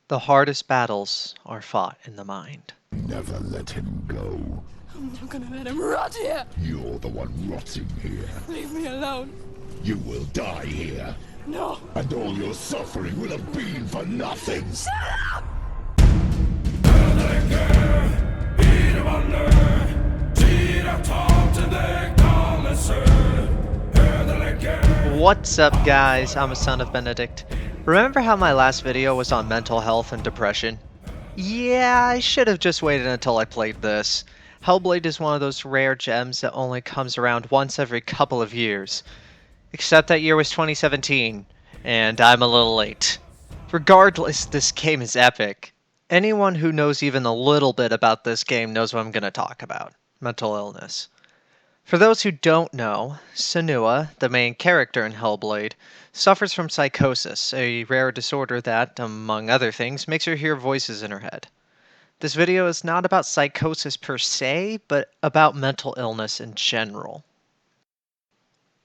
The hardest battles are fought in the mind. Never let him go. I'm not gonna let him rot here! You're the one rotting here. Leave me alone! You will die here. No! And all your suffering will have been for nothing. Shut up! What's up, guys? I'm a son of Benedict. Remember how my last video was on mental health and depression? Yeah, I should have just waited until I played this. Hellblade is one of those rare gems that only comes around once every couple of years. Except that year was 2017, and I'm a little late. Regardless, this game is epic. Anyone who knows even a little bit about this game knows what I'm going to talk about. Mental illness. For those who don't know, Senua, the main character in Hellblade, suffers from psychosis, a rare disorder that, among other things, makes her hear voices in her head. This video is not about psychosis per se, but about mental illness in general.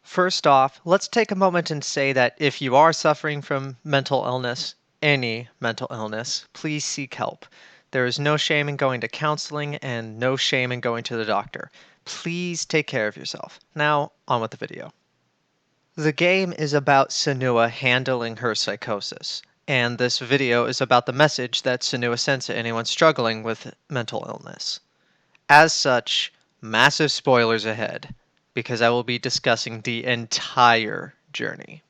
First off, let's take a moment and say that if you are suffering from mental illness, any mental illness, please seek help. There is no shame in going to counseling and no shame in going to the doctor. Please take care of yourself. Now, on with the video. The game is about Senua handling her psychosis, and this video is about the message that Senua sends to anyone struggling with mental illness. As such, massive spoilers ahead, because I will be discussing the entire journey.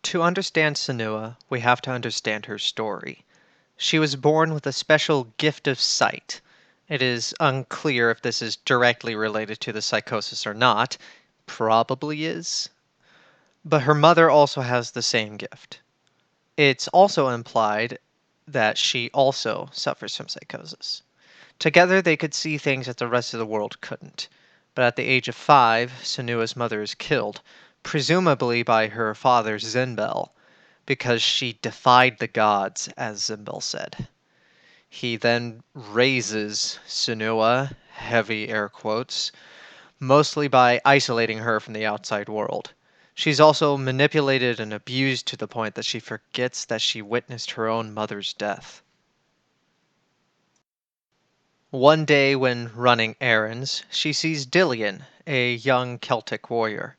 To understand Senua, we have to understand her story. She was born with a special gift of sight. It is unclear if this is directly related to the psychosis or not. Probably is. But her mother also has the same gift. It's also implied that she also suffers from psychosis. Together they could see things that the rest of the world couldn't. But at the age of 5, Senua's mother is killed, presumably by her father Zinbel, because she defied the gods, as Zinbel said. He then raises Senua, heavy air quotes, mostly by isolating her from the outside world. She's also manipulated and abused to the point that she forgets that she witnessed her own mother's death. One day when running errands, she sees Dillion, a young Celtic warrior.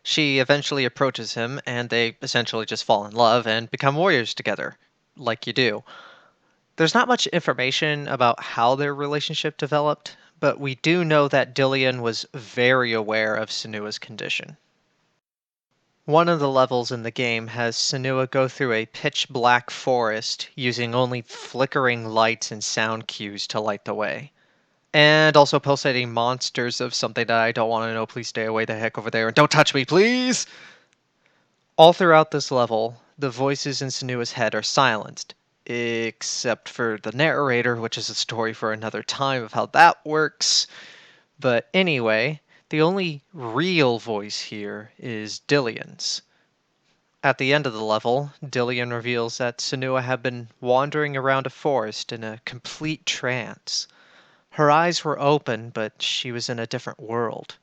She eventually approaches him, and they essentially just fall in love and become warriors together, like you do. There's not much information about how their relationship developed, but we do know that Dillion was very aware of Senua's condition. One of the levels in the game has Senua go through a pitch-black forest using only flickering lights and sound cues to light the way. And also pulsating monsters of something that I don't want to know. Please stay away the heck over there and don't touch me, please! All throughout this level, the voices in Senua's head are silenced, except for the narrator, which is a story for another time of how that works. But anyway, the only real voice here is Dillion's. At the end of the level, Dillion reveals that Senua had been wandering around a forest in a complete trance. Her eyes were open, but she was in a different world.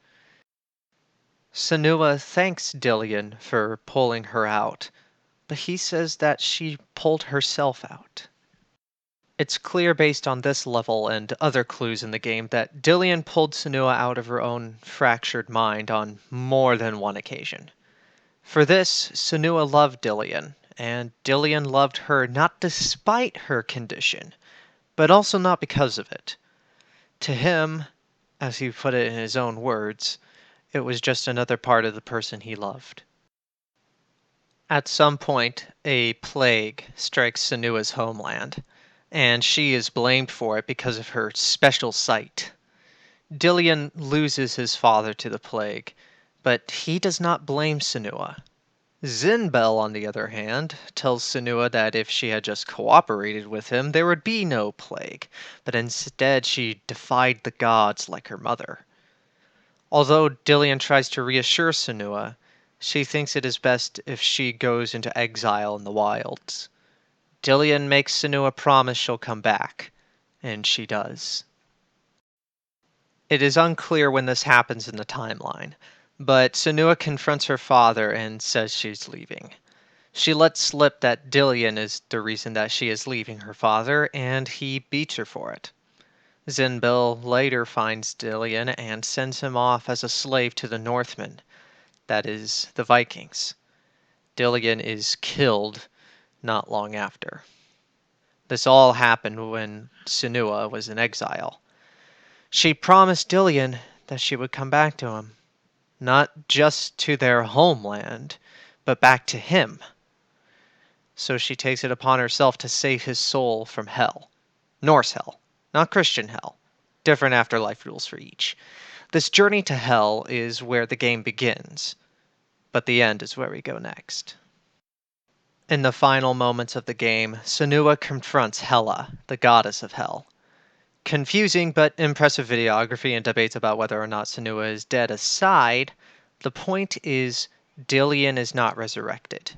Senua thanks Dillion for pulling her out, but he says that she pulled herself out. It's clear based on this level and other clues in the game that Dillion pulled Senua out of her own fractured mind on more than one occasion. For this, Senua loved Dillion, and Dillion loved her not despite her condition, but also not because of it. To him, as he put it in his own words, it was just another part of the person he loved. At some point, a plague strikes Senua's homeland, and she is blamed for it because of her special sight. Dillion loses his father to the plague, but he does not blame Senua. Zinbel, on the other hand, tells Senua that if she had just cooperated with him, there would be no plague, but instead she defied the gods like her mother. Although Dillion tries to reassure Senua, she thinks it is best if she goes into exile in the wilds. Dillion makes Senua promise she'll come back, and she does. It is unclear when this happens in the timeline, but Senua confronts her father and says she's leaving. She lets slip that Dillion is the reason that she is leaving her father, and he beats her for it. Zinbil later finds Dillion and sends him off as a slave to the Northmen, that is, the Vikings. Dillion is killed not long after. This all happened when Senua was in exile. She promised Dillion that she would come back to him, not just to their homeland, but back to him. So she takes it upon herself to save his soul from hell. Norse hell, not Christian hell. Different afterlife rules for each. This journey to hell is where the game begins, but the end is where we go next. In the final moments of the game, Senua confronts Hela, the goddess of hell. Confusing but impressive videography and debates about whether or not Senua is dead aside, the point is Dillion is not resurrected.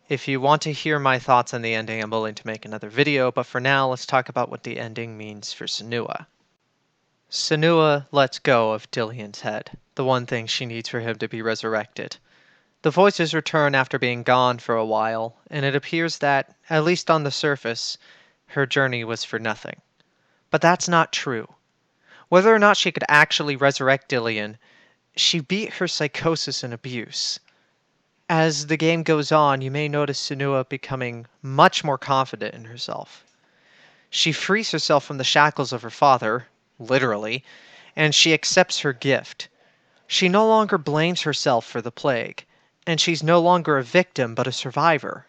If you want to hear my thoughts on the ending, I'm willing to make another video, but for now, let's talk about what the ending means for Senua. Senua lets go of Dillion's head, the one thing she needs for him to be resurrected. The voices return after being gone for a while, and it appears that, at least on the surface, her journey was for nothing. But that's not true. Whether or not she could actually resurrect Dillion, she beat her psychosis and abuse. As the game goes on, you may notice Senua becoming much more confident in herself. She frees herself from the shackles of her father, literally, and she accepts her gift. She no longer blames herself for the plague, and she's no longer a victim but a survivor.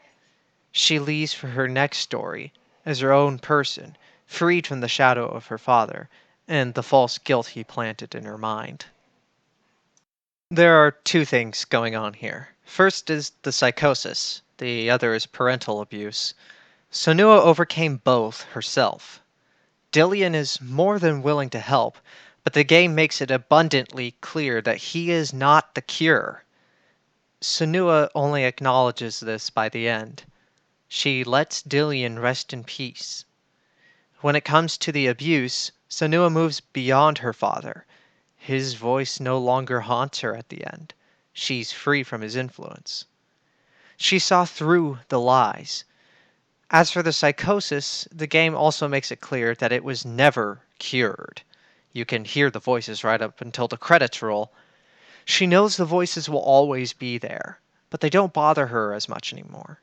She leaves for her next story as her own person, freed from the shadow of her father and the false guilt he planted in her mind. There are two things going on here. First is the psychosis, the other is parental abuse. Senua overcame both herself. Dillion is more than willing to help, but the game makes it abundantly clear that he is not the cure. Senua only acknowledges this by the end. She lets Dillion rest in peace. When it comes to the abuse, Senua moves beyond her father. His voice no longer haunts her at the end. She's free from his influence. She saw through the lies. As for the psychosis, the game also makes it clear that it was never cured. You can hear the voices right up until the credits roll. She knows the voices will always be there, but they don't bother her as much anymore.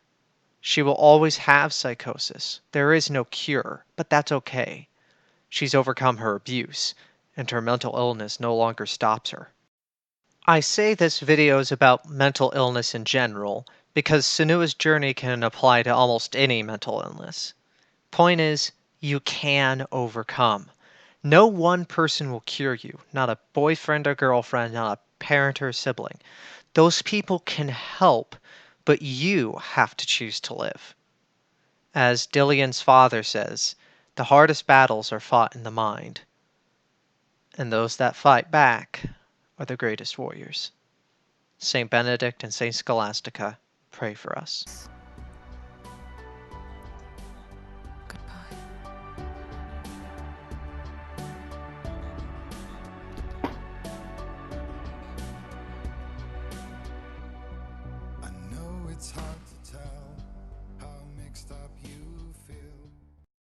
She will always have psychosis. There is no cure, but that's okay. She's overcome her abuse, and her mental illness no longer stops her. I say this video is about mental illness in general because Senua's journey can apply to almost any mental illness. Point is, you can overcome. No one person will cure you, not a boyfriend or girlfriend, not a parent or sibling. Those people can help, but you have to choose to live. As Dillion's father says, the hardest battles are fought in the mind, and those that fight back are the greatest warriors. Saint Benedict and Saint Scholastica, pray for us. Goodbye. I know it's hard.